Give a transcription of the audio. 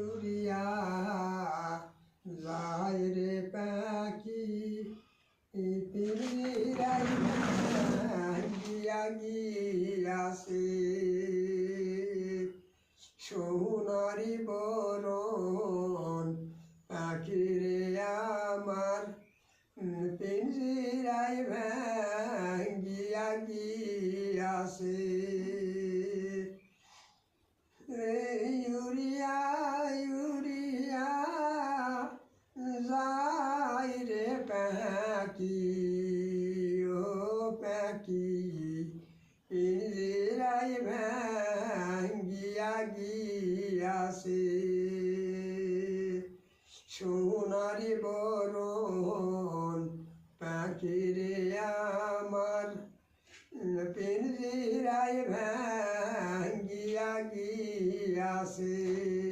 উড়িয়া যায় রে পাখি পিঞ্জিরায় ভাঙ্গিয়া গিয়াছে সোনারি বরণ পাখি রে আমার পিঞ্জিরায় ভাঙ্গিয়া গিয়াছে উড়িয়া উড়িয়া যায় রে পাখি ও পাখি পিঞ্জিরায় ভাঙ্গিয়া গিয়াছে সোনারি বরণ পাখি রে আমার পিঞ্জিরায় ভাঙ্গিয়া গিয়াছে।